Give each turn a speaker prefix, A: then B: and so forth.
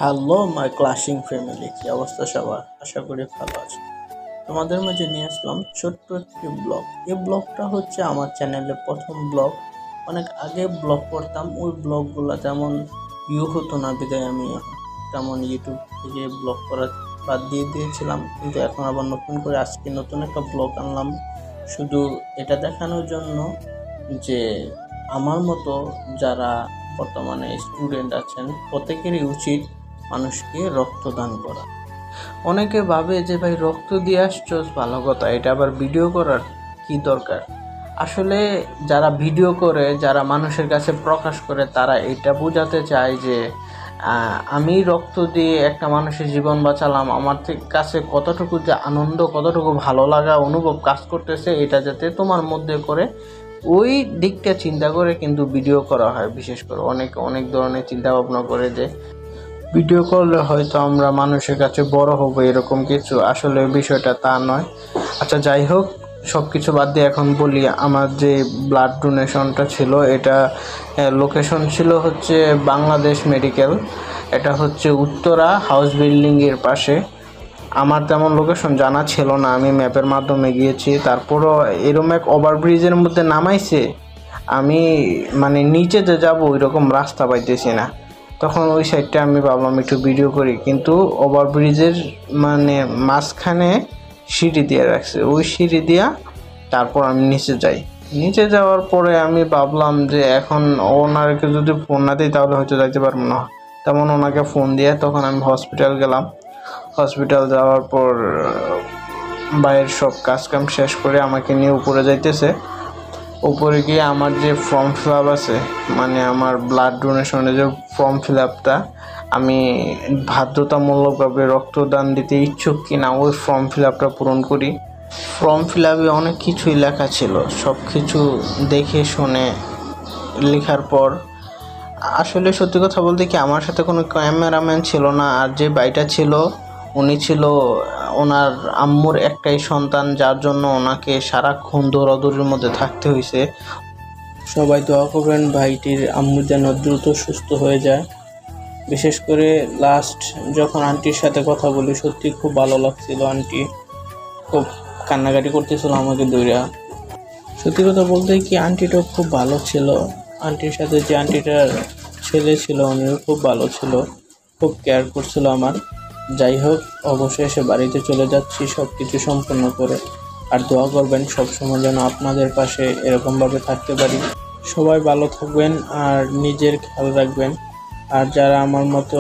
A: Hello my ক্লাসিং family, কি অবস্থা সবার? আশা করি ভালো আছে। তোমাদের মাঝে নিয়ে আসলাম ছোট্ট একটি ব্লগ। এই ব্লগটা হচ্ছে আমার চ্যানেলের প্রথম ব্লগ। অনেক আগে ব্লগ করতাম, ওই ব্লগগুলো তেমন ভিউ হতো না, বিদায় আমি তেমন ইউটিউব থেকে ব্লগ করা বাদ দিয়ে দিয়েছিলাম। কিন্তু এখন আবার নতুন করে আজকে নতুন একটা ব্লগ আনলাম, শুধু এটা দেখানোর জন্য যে আমার মতো যারা বর্তমানে স্টুডেন্ট আছেন প্রত্যেকেরই উচিত মানুষকে রক্তদান করা। অনেকে ভাবে যে ভাই রক্ত দিয়ে আসছো ভালো কথা, এটা আবার ভিডিও করার কি দরকার? আসলে যারা ভিডিও করে, যারা মানুষের কাছে প্রকাশ করে, তারা এটা বোঝাতে চায় যে আমি রক্ত দিয়ে একটা মানুষের জীবন বাঁচালাম, আমার কাছে কতটুকু যে আনন্দ, কতটুকু ভালো লাগা অনুভব কাজ করতেছে, এটা যাতে তোমার মধ্যে করে ওই দিকটা চিন্তা করে কিন্তু ভিডিও করা হয়। বিশেষ করে অনেক ধরনের চিন্তা ভাবনা করে যে ভিডিও করলে হয়তো আমরা মানুষের কাছে বড় হবো, এরকম কিছু। আসলে বিষয়টা তা নয়। আচ্ছা, যাই হোক, সব কিছু বাদ দিয়ে এখন বলি আমার যে ব্লাড ডোনেশনটা ছিল, এটা লোকেশন ছিল হচ্ছে বাংলাদেশ মেডিকেল। এটা হচ্ছে উত্তরা হাউস বিল্ডিংয়ের পাশে। আমার তেমন লোকেশন জানা ছিল না, আমি ম্যাপের মাধ্যমে গিয়েছি। তারপরও এরকম এক ওভারব্রিজের মধ্যে নামাইছে, আমি মানে নিচে যে যাবো ওই রকম রাস্তা পাইতেছি না। তখন ওই সাইডটা আমি ভাবলাম একটু ভিডিও করি, কিন্তু ওভারব্রিজের মানে মাঝখানে সিঁড়ি দিয়ে রাখছে, ওই সিঁড়ি দিয়া তারপর আমি নিচে যাওয়ার পরে আমি ভাবলাম যে এখন ওনারকে যদি ফোন না দিই তাহলে হয়তো যাইতে পারবো না। তেমন ওনাকে ফোন দিয়ে তখন আমি হসপিটাল গেলাম। হসপিটাল যাওয়ার পর বাইরের সব কাজকাম শেষ করে আমাকে নিয়ে উপরে যাইতেছে। উপরে গিয়ে আমার যে ফর্ম ফিল আপ আছে, মানে আমার ব্লাড ডোনেশনের যে ফর্ম ফিল আপটা, আমি বাধ্যতামূলকভাবে রক্তদান দিতে ইচ্ছুক কিনা ওই ফর্ম ফিল আপটা পূরণ করি। ফর্ম ফিল আপে অনেক কিছুই লেখা ছিল, সব কিছু দেখে শুনে লেখার পর আসলে সত্যি কথা বলতে কি, আমার সাথে কোনো ক্যামেরাম্যান ছিল না। আর যে ভাইটা ছিল, উনি ছিল ওনার আম্মুর একটাই সন্তান, যার জন্য ওনাকে সারাক্ষণ দৌড়াদৌড়ির মধ্যে থাকতে হয়েছে। সবাই দোয়া করবেন ভাইটির আম্মু যেন দ্রুত সুস্থ হয়ে যায়। বিশেষ করে লাস্ট যখন আন্টির সাথে কথা বলি, সত্যি খুব ভালো লাগছিল। আন্টি খুব কান্নাকাটি করতেছিল আমাকে দৌড়া। সত্যি কথা বলতে কি, আন্টিটাও খুব ভালো ছিল। আন্টির সাথে যে আন্টিটার ছেলে ছিল, উনিও খুব ভালো ছিল, খুব কেয়ার করছিল আমার। যাই হোক, অবশ্যই এসে বাড়িতে চলে যাচ্ছি সব কিছু সম্পূর্ণ করে। আর দোয়া করবেন সবসময় যেন আপনাদের পাশে এরকমভাবে থাকতে পারি। সবাই ভালো থাকবেন আর নিজের খেয়াল রাখবেন। আর যারা আমার মতো